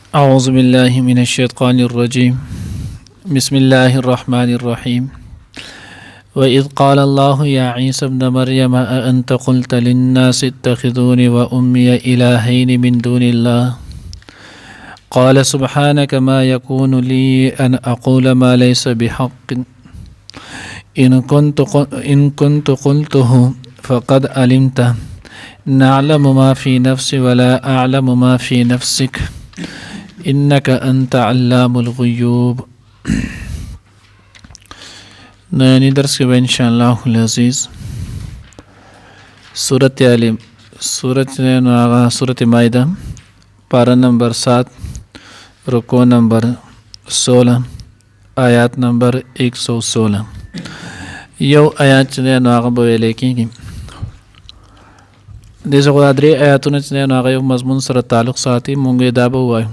أعوذ بالله من الشيطان الرجيم بسم الله الرحمن الرحيم وإذ قال الله يا عيسى ابن مريم أأنت قلت للناس اتخذوني وأمي إلهين من دون الله قال سبحانك ما يكون لي أن أقول ما ليس بحق إن كنت قلته فقد علمته نعلم ما في نفسي ولا أعلم ما في نفسك إنك أنت علام الغيوب. نانی درس کے ان شاء اللہ العزیز सूरत माइदा पारा नंबर 7 रुको नंबर 16 आयात नंबर 116 یو آیات چې نو هغه به ویل کېږي د زغوا درې آیاتونه چې نو هغه یو مضمون سره تعلق ساتي مونږ دا به وایو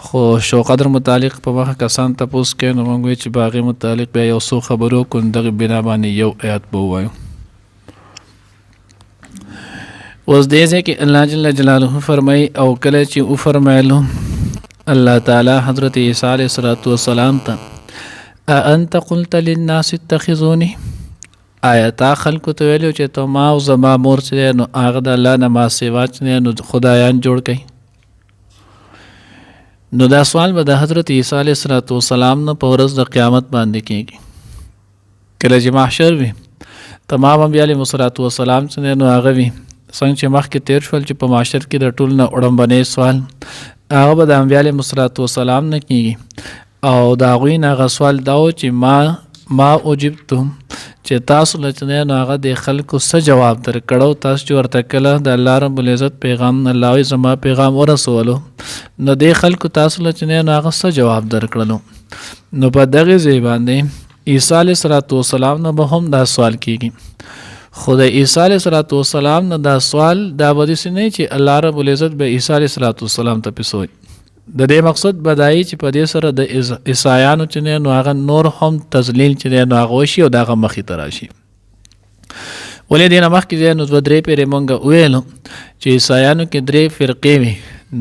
خو شو قدر متعلق په واخه کسان تاسو کې نو مونږ چې باغی متعلق بیا یو څو خبرو کو دغه بنا باندې یو آیات به وایو. اوس دې ځکه الله جل جلاله فرمای او کله چې او فرمایلو الله تعالی حضرت عیسی علیه السلام ته انت قلت للناس اتخذوني آیات خلق ته ویلو چې ته ما او زما مور چې نو هغه د الله نه ما سیوا چې نو خدایان جوړ کړي. نو دا سوال به د حضرت عیسی علیه السلام نه په ورځ د قیامت باندې کېږي کله چې محشر وي تمام انبیاء علیهم السلام چې نو هغه وي څنګه چې مخکې تیر شول چې په معاشر کې د ټول نه وړاندې سوال هغه به د انبیاء علیهم السلام نه کېږي او د هغوی نه هغه سوال دا و چې ما اجبتم چې تاسو له چې نو هغه د خلکو څه جواب درکړو تاسو چې ورته کله د الله رب العزت پیغام الله وي زما پیغام ورسولو نو د خلکو تاسو له چې نو هغه څه جواب درکړلو. نو په دغه ځای باندې عیسی علیه السلام نه به هم دا سوال کېږي خو د عیسی علیه السلام نه دا سوال دا به داسې نه چې الله رب العزت به عیسی علیه السلام ته پسوي د دې مقصد بدایي چې په دې سره د عیسایانو چې نو هغه نور هم تذلیل چې نو هغه وشي او دغه مخې ته راشي. ولې دې نه مخکې نو دوه درې پیرې مونږ ویلو چې عیسایانو کې درې فرقې وي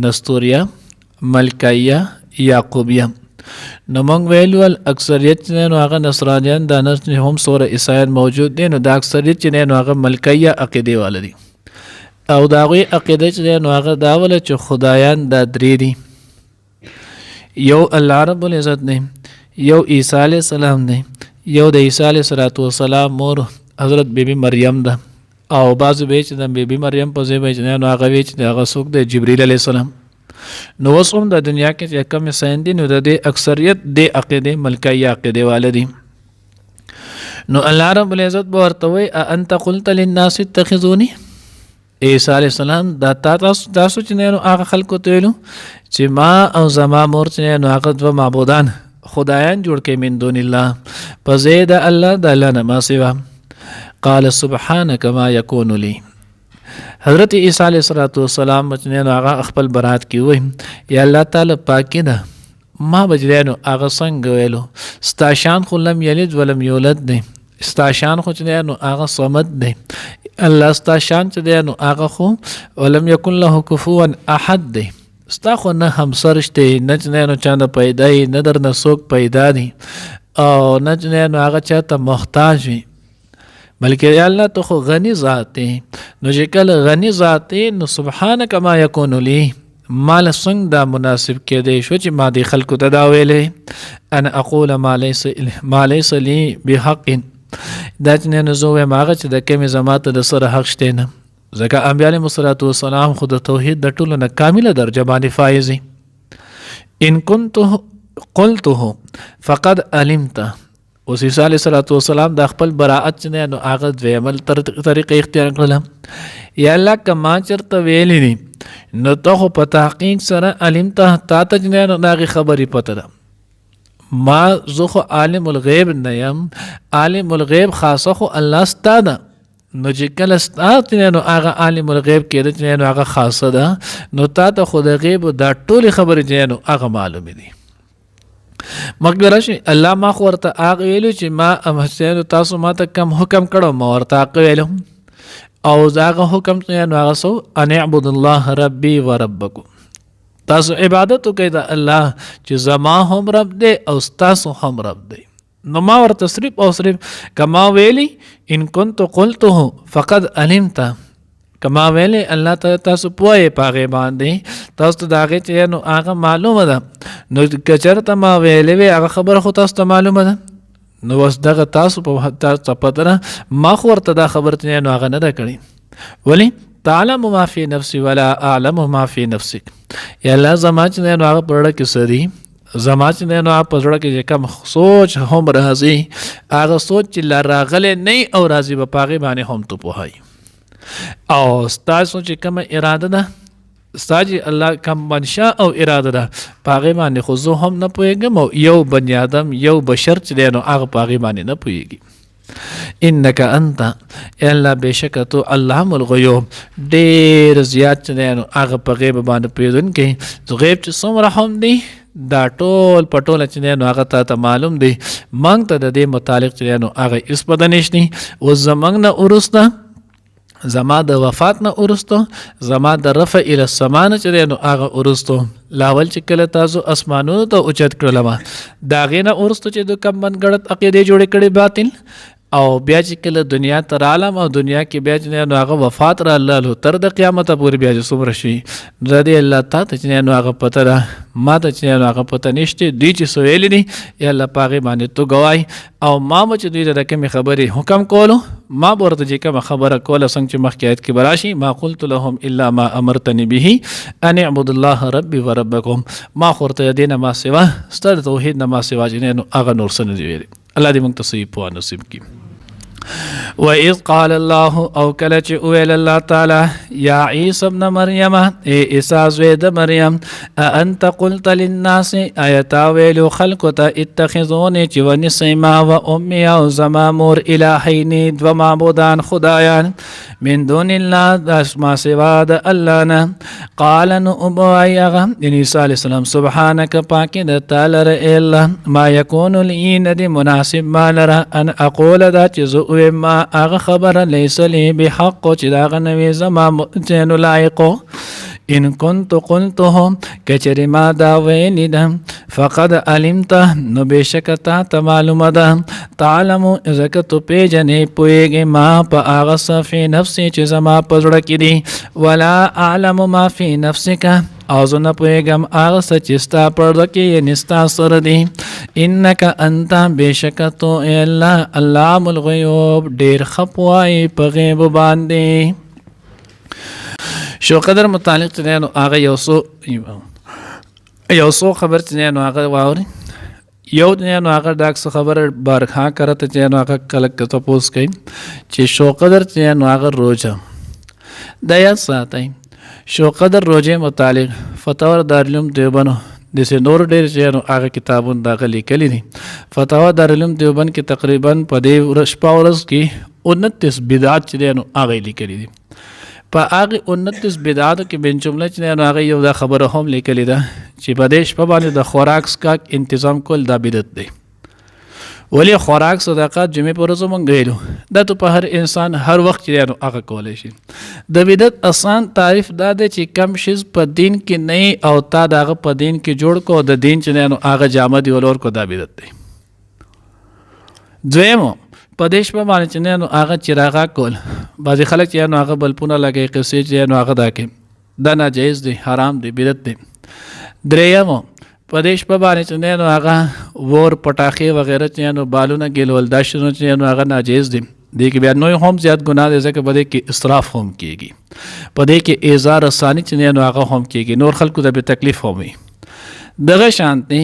نستوریه ملکیه یعقوبیه. نو مونږ ویلو اکثریت چې نو هغه نصرانیان د نس هم سوره عیسایان موجود دي نو د اکثریت چې نو هغه ملکیه عقیده والدي او دا غوي عقیده چې نو هغه دا ول چې خدایان دا درې دي یو الله رب العزت نه یو عیسی علیه السلام نه یو د عیسی علیه السلام مور حضرت بیبي مریم ده او بعض به چې د بیبي مریم په ځای به چې نو هغه وی چې هغه څوک د جبرئیل علیه السلام. نو اوس هم د دنیا کې چې کم سیندي نو د اکثریت د عقیده ملکیه عقیده والدي. نو الله رب العزت به ورته وی انت قلت للناس اتخذوني عیسی علیه السلام دا تاسو چې نو هغه خلکو ته ویلو چې ما او زما مور چې نو هغه دوه معبودان خدایان جوړ کړي من دون الله په ځای د الله د الله نه ما سوا. قال سبحانك ما يكون لي حضرت عیسی علیه السلام چې نو هغه خپل برات کې وای یا الله تعالی پاکي ده ما بجرانو هغه څنګه ویلو ستا شان خو لم یلد ولم یولد دی ستا شان خو چې نو هغه صمد دی الله ستا شان چې دی نو هغه خو ولم یکن له کفوا احد دی ستا خو نه همسر شته نه چې نو چانه پیدا ای نه در نه څوک پیدا دی او نه چې نو هغه چاته محتاج وي بلکې الله ته خو غنی ذات دی نو چې کله غنی ذات دی نو سبحانك ما يكون لي مال څنګه دا مناسب کېدی شو چې ما دې خلکو ته دا ویلې انا اقول ما ليس لي بحق دا چې نه زه وایم هغه چې د کومې زماته د سره حق شته نه ځکه انبیاء علیهم السلام خو د توحید د ټولو نه کامله درجه باندې فایز دي. ان كنت قلته فقد علمت اوس عیسی علیه السلام د خپل براءت چې نو هغه د عمل طریقې اختیار کړل یا الله کما چرته ویلې دي نو ته په تحقیق سره علمت تا ته نه هغه خبرې پته ده ما زخو عالم الغیب نیم عالم الغیب خاصه خو الله ستاده نو چې کله ستاته نو هغه عالم الغیب کېده چې نو هغه خاصه ده نو تا ته خو د غیب دا ټول خبرې چې نو هغه معلومه دي. مګر شي الله ما خو ورته هغه ویلو چې ما حسین تاسو ما ته کم حکم کړو ما ورته هغه ویلو او هغه حکم چې نو هغه سو ان اعبد الله ربي وربکم تاسو عبادت وکړئ د الله چې زما هم رب دی او ستاسو هم رب دی. نو ما ورته صرف او صرف کما ویلی ان کنت قلته فقد علمت، کما ویلی الله ته تاسو پوهی پاغه باندې تاسو ته داغه چې نو هغه معلومه ده. نو کچرته ما ویلی وی هغه خبر خو تاسو ته معلومه ده، نو بس دغه تاسو په تاسو پته نه ما خو ورته دا خبر ته نو هغه نه ده کړی. ولی تعلم ما فی نفسی ولا اعلم ما فی نفسک، یا الله زما چې نو هغه پرړه کې سدي، زما چې نو هغه پزړه کې کوم سوچ هم راځي هغه سوچ چې لا راغله نه او راځي په پاغه باندې هم ته پوهای. او تاسو چې کوم اراده ده ستاسو الله کوم منشا او اراده ده پاغه باندې خو زه هم نه پوهیږم او یو بنی آدم یو بشر چې نو هغه پاغه باندې نه پوهیږي. انک انت الا بشکتو علام الغیوب، ډیر زیات چې نو هغه په غیب باندې پیژنونکی، غیب چې څومره هم دی دا ټول پټول چې نو هغه ته معلوم دی. مونږ ته د دې متعلق چې نو هغه اس پته نشتی. او زمنګ نه ورسته زما د وفات نه ورستو، زما د رفع الى السما نه چې نو هغه ورستو لاول چې کله تاسو اسمانونو ته اوچت کړل ما دا غینه ورستو چې د کم منګړت عقیده جوړ کړي باطل، او بیا چې کله دنیا تر عالم او دنیا کې بیا چې نو هغه وفات را الله تر د قیامت پورې بیا چې څومره شي رضی الله تعالی چې نو هغه پته ده ما ته چې نو هغه پته نشته دی چې سویل دي یا الله پاغه باندې تو گواہی. او ما چې دوی د کوم خبرې حکم کولو ما ورته چې کوم خبره کوله څنګه چې مخکې آیت کې براشي ما قلت لهم الا ما امرتني به ان اعبدوا الله ربي وربكم، ما ورته دینه ما سوا ستر توحید نه ما سوا چې نو هغه نور څه نه دی ویلي. الله دې موږ ته صحیح په نصیب کړي. وَإِذْ قَالَ اللَّهُ او کله چې اویل الله تعالی یا عیسی ابن مریم ای عیسی زوی د مریم انت قلت للناس ایتا ویلو خلق ته اتخذونی چې ونیسئ ما و امی او زما مور الهین دو معبودان خدایان من دون الله د ما سوا د الله نه. قال نو ابوای هغه عیسی علیه السلام سبحانک پاکی د تعالی ر الله ما یکون لی ندی مناسب ما لره ان اقول دا چې ما هغه خبره لیس لی بحق چې دا غنوي زما متنو لایقو ان كنت قلته کچری ما دا ویلی ده فقد علمت نو بشکتا ته معلومه ده تعلم ازکه تو پیجنې پویږي ما په هغه صفی نفسي چې زما پزړه کې دي ولا اعلم ما فی نفسک او زه نه پوهېږم هغه څه چې ستا پړده کې یعنې ستا سره دي. انک انت بېشکه تو ای الله علام الغیوب ډېر ښه پوهایې په غیبو باندې. شو قدر متعلق چې دی نو هغه یو څو خبر چې دی نو هغه واوري. یو دی نو هغه ډاکس خبر بارخا کرته چې نو هغه کله تپوس کوي چې شو قدر چې نو هغه روزه دا یاد ساتئ. شو قدر روزه متعلق فتاوی دارالعلوم دیوبند د سه نور ډېر چې نو هغه کتابونه دغه لیکلي دي. فتاوی دارالعلوم دیوبند کې تقریبا په دې شپه ورځ کې 29 بدعات چې دی نو هغه لیکلي دي. په هغه 29 بدعاتو کې بن جمله چې نو هغه یو دا خبره هم لیکلې ده چې په دې شپه باندې د خوراک سکاک تنظیم کول دا بدعت دی. ولی خوراک صدقات جمعې پر ورځ مونږ ویلو دا ته په هر انسان هر وخت چې نو هغه کولی شي. د بدعت آسان تعریف دا دی چې کم شیز په دین کې نه او تا دغه په دین کې جوړ کو د دین چې نو هغه جامه دی ولور کو دا بدعت دی. دویمو په دې شپه باندې چې نو هغه چراغا کول بعضې خلک چې نو هغه بلپونه لګوي قصې چې نو هغه دا کوي دا ناجایز دی حرام دی بدعت دی. درېیمو په دې شپه باندې چې نو هغه ور پټاخې وغیره چې نو بالونه ګیلول دا شنو چې نو هغه ناجایز دی. دې کې بیا نوی هم زیات ګناه دی ځکه په دې کې اسراف هم کېږي، په دې کې ایذا رساني چې نو هغه هم کېږي، نور خلکو ته به تکلیف هم وي. دغه شانتي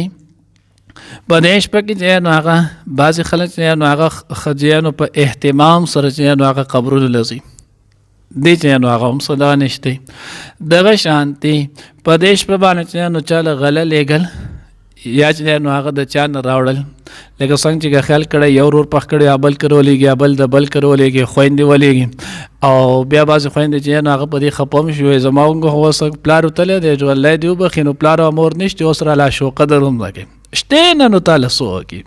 په دې شپه کې چې نو هغه بعضې خلک چې نو هغه ښځیانو په اهتمام سره چې نو هغه قبرونه لځي دې چې نو هغه هم صدا نشته. دغه شانتي په دې شپه باندې چې نو چاله غله لیږل یا چې نو هغه د چا نه راوړل لکه څنګه چې خیال کړی یو ورور پخ کړی ابل کرولېږي ابل د بل کرولېږي خویندې ولېږي او بیا بعضې خویندې چې نو هغه په دې خپه هم شوې زما خو اوس پلار وتلی دی الله دې وبخي نو پلار او مور نشته اوس راله شو قدر هم نه کوي شته نه نو تعالی څه وکړي.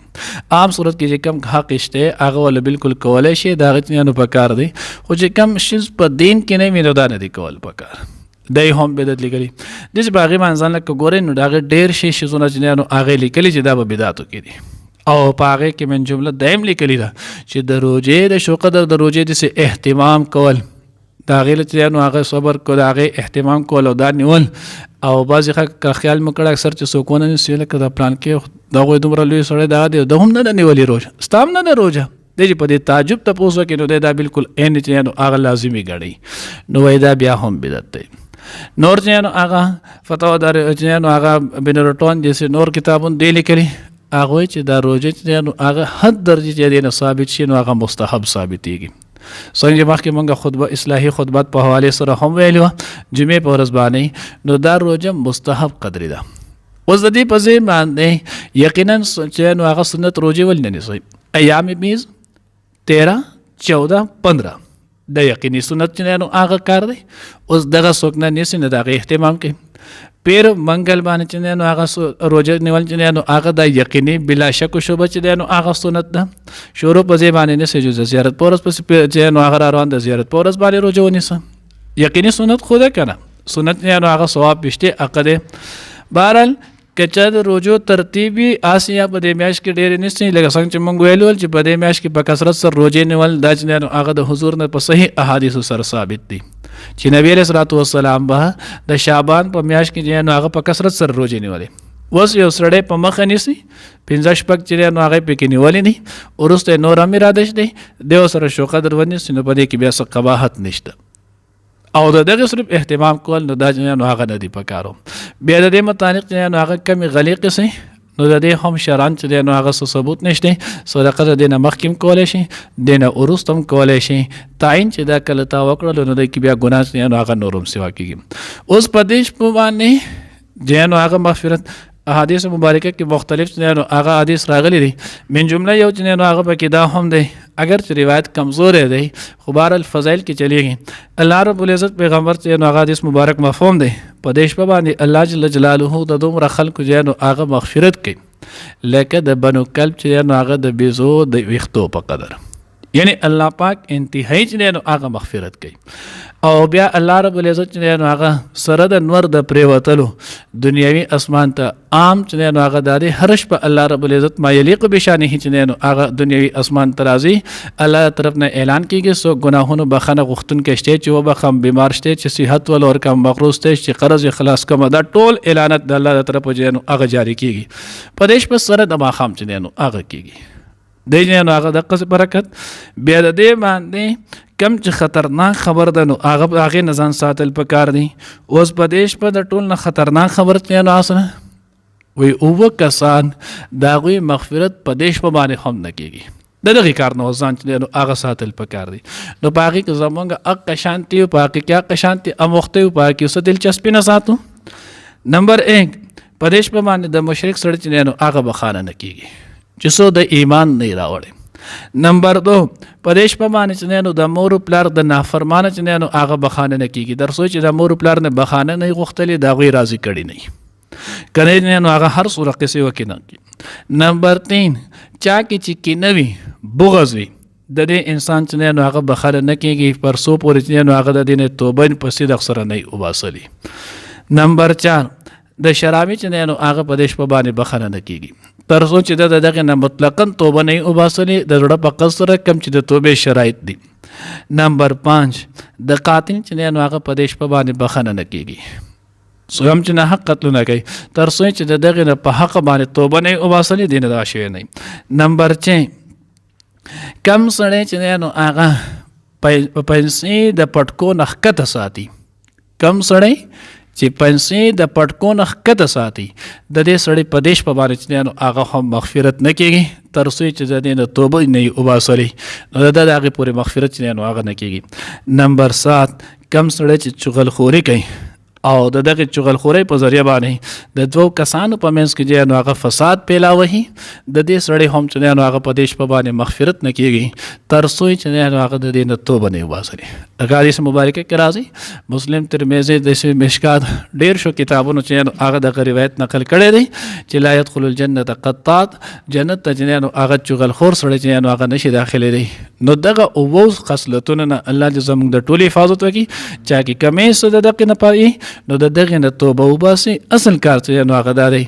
عام صورت کې چې کم حق شته هغه ول بالکل کولی شي د هغه نه نو پکار دی خو چې کم شیز په دین کې نه وي نو دا نه دی کول پکار. دی هم بدعت لیکلي داسې په هغې باندې ځان لکه ګورئ نو د هغې ډېر شي شیزونه چې نو هغې لیکلي چې دا به بدعتو کې دي او په هغې کې من جمله دایم لیکلي ده چې د روژې د شو قدر د روژې داسې اهتمام کول د هغې چې نو هغه صبر کو د هغې اهتمام کول او دا نیول او بعضې خلک خیال مو کړی اکثر چې څوک ونه نیسي لکه دا پلان کې د هغوی دومره لوی سړی دغه دی د هم نه ده نیولې روژه ستا هم نه ده روژه دی چې په دې تعجب تپوس وکړي نو دی دا بلکل عین چې نو هغه لازمي ګڼي نو وایي دا بیا هم بدعت دی نور چې نو هغه فتوا دار چې نو هغه بن رټون جیسې نور کتابونه دی لیکلي هغه وایي چې دا روژه چې نو هغه حد درجې چې دی نه ثابت شي نو هغه مستحب ثابتېږي څنګه مخکې مونږ خطبه اصلاحي خطبات په حوالې سره هم ویلي وه جمعې په ورځ باندې نو دا روژه مستحب قدرې ده اوس د دې په ځای باندې یقینا چې نو هغه سنت روژې ولې نه نیسئ ایام میز 13 14 15 د یقیني سنت چې نو هغه کار دی اوس دغه څوک نه نیسي نه د هغې اهتمام کوي پیر منګل باندې چې نو هغه روژه نیول چې نو هغه د یقیني بلا شک و شبه چې نو هغه سنت ده شروع په ځای باندې نیسي جو زیارت په ورځ پسې چې نو هغه را روان د زیارت په ورځ باندې روژه ونیسه یقیني سنت خو ده که نه سنت نو هغه ثواب پشته حق دی بهرحال که چا د روژو ترتیبي آسي یا په دې میاشت کې ډېرې نیسي لکه څنګه چې موږ ویلي ول چې په دې میاشت کې په کثرت سره روژې نیول دا چې نو هغه د حضور نه په صحیح احادیثو سره ثابت دي چې نبی علیه الصلاة والسلام به د شعبان په میاشت کې نو هغه په کثرت سره روژې نیولې اوس یو سړی په مخه نیسي 15 شپږ چې نو هغې پکې نیولې دي وروسته نور هم ارادش دی دی سره شو قدر ونیسي نو په دې کې بیا څه قباحت نشته او د دغه صرف اهتمام کول نو دا نو هغه نه دی پکارو بیا د دې متعلق نو هغه کمی غلیقې سي نو د دې هم شرعاً چې نو هغه ثبوت نشته صدقه د دې نه مخکې کولی شي د نه وروسته هم کولی شي تعین چې دا کله تا وکړل نو د کې بیا ګناه نو هغه نور هم سوا کېږي اوس په دې شپه باندې نو هغه مغفرت احادیث مبارکه کې مختلف نو هغه حدیث راغلي دي من جمله یو چې نو هغه پکې دا هم دی اگر چې روایت کمزور دی خو بهر الفضایل کې چلیږي الله رب العزت پیغمبر چې نو هغه حدیث مبارک مفهوم دی په دې شپه باندې الله جل جلاله د دومره خلکو چې نو هغه مغفرت کوي لکه د بنو کلب چې نو هغه د بیزو د ویښتو په قدر یعنی الله پاک انتهایی چې نو هغه مغفرت کوي او بیا الله رب العزت چې نو هغه سره د نور د پریوتلو دنیوي اسمان ته عام چې نو هغه د هر شپه الله رب العزت ما یلیق بشانه چې نو هغه دنیوي اسمان ته راځي الله طرف نه اعلان کیږي سو ګناهونو بخنه غوښتون کې شته چې وبخم بیمار شته چې صحت ول اور کم مغروض ته چې قرض خلاص کوم دا ټول اعلانات د الله طرف چې نو هغه جاری کیږي په دیش په سره د ماخام چې نو هغه کیږي د نو هغه د قص برکت بیا د دې باندې کم چې خطرناک خبر ده نو هغه نه ځان ساتل پکار دي اوس په دیش په د ټول نه خطرناک خبر ته نو اسنه وی اوه کسان د هغوی مغفرت په دیش په باندې هم نه کېږي د دغې کار نه ځان چې نو هغه ساتل پکار دي نو په هغې کې زمونږ حق شانتي په هغې کې حق شانتي اموخته په هغې کې څه دلچسپي نه ساتو نمبر 1 په دیش په باندې د مشرک سړی چې نو هغه بخانه نه کېږي چې څو د ایمان نه راوړي نمبر 2 پدیش په باندې چې نو د مور پلار د نافرمانه چې نو هغه بخانه نه کیږي در سوچ د مور پلار نه بخانه نه غوښتلې دا غوي راضي کړي نه کنه نو هغه هر صورت کې وکینه نمبر 3 چا کې چې کینوي بغض وي د دې انسان چې نو هغه بخانه نه کیږي پر سو پورې چې نو هغه د دې توبه په صدق سره نه وباسلي نمبر 4 د شرابي چې نو هغه پدیش په باندې بخانه نه کیږي تر څو چې دغه نه مطلقاً توبه نه وباسلي د زړه په قصد سره کم چې د توبې شرایط دي نمبر 5 د قاتل چې نو هغه پدیش په باندې بخانه نه کیږي سویم چې نه حق قتل نه کوي تر څو چې دغه نه په حق باندې توبه نه وباسلي دین دا شی نه نمبر 6 کم سړی چې نو هغه پیسې د پټکو نه ښکته ساتي کم سړی چې پیسې د پټکو نه ښکته ساتي د دې سړی په دیش په باندې چې نو هغه هم مغفرت نه کېږي تر څو چې د دې نه توبه نه وباسلي نو د هغې پورې مغفرت چې نو هغه نه کېږي نمبر 7 کم سړی چې چغلخوري کوي او د دغه چغلخورۍ په ذریعه باندې د دوو کسانو په منځ کې چې نو هغه فساد پیلاوي د دې سړی هم چې نو هغه په دې شپه باندې مغفرت نه کیږي تر څو چې نو هغه د دې نه توبه نه وباسي. حدیث مبارکه کې راځي مسلم ترمذی د مشکات ډیر شو کتابونو چې هغه د روایت نقل کړي دي چې لا يدخل الجنه قطات جنت ته چې نو هغه چغلخور سړی چې نو هغه نشي داخلي دي. نو دغه اووه خصلتونه الله دې زموږ د ټولي حفاظت وکړي چا کې کمې څه د دقه نه پای نو د دغه نه توبه وباسي. اصل کار چې نو هغه دی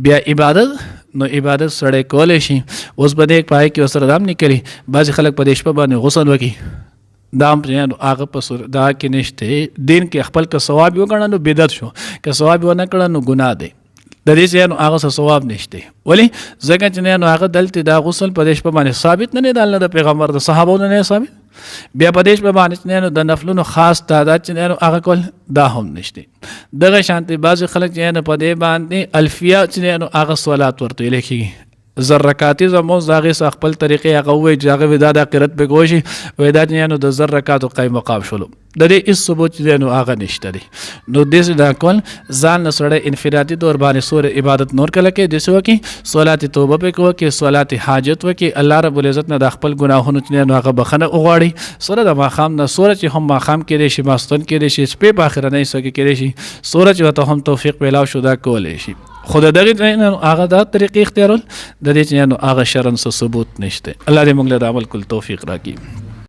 بیا عبادت نو عبادت سړی کولی شي. اوس به دې پای کې وسره دام نکړي بعضې خلک په دې شپه باندې غسل وکړي دام نو هغه په دا کې نشته دین کې خپل که ثواب وکړه نو بدعت شو که ثواب ونه کړه نو ګناه دی د دې چې نو هغه څه ثواب نشته. ولی ځکه چې نو هغه دلته دا غسل په دې شپه باندې ثابت نه دی د الله د پیغمبر د صحابو نه ثابت بیا په دې شپه باندې نو د نفلونو خاص تعداد چې نو هغه کول دا هم نشته. دغه شانتي بعض خلک چې نو په دې باندې الفیه چې نو هغه صلات ورته لیکي زر رکعاتي زموږ داغه خپل طریقې هغه وای چې هغه ودا د قرت به کوشي وای دا نو د زر رکعاتو قائم مقام شلو د دې اس ثبوت چې نو هغه نشته دی. نو دې دا کول ځان سره انفرادي تور باندې سور عبادت نور کله کې دسو کې صلات توبه په کو کې صلات حاجت وکي الله رب العزت نه د خپل ګناهونو چې نو هغه بخنه وغواړي سره د ماخام نه سور چې هم ماخام کې دي شي ماستون کې دي شي سپې په اخر نه سکه کې دي شي سور چې وته هم توفیق پیلاو شو دا کولې شي. خود دغه نه هغه د طریقې اختیارول د دې چې نو هغه شرن څه ثبوت نشته. الله دې موږ له عمل کول توفیق راکړي.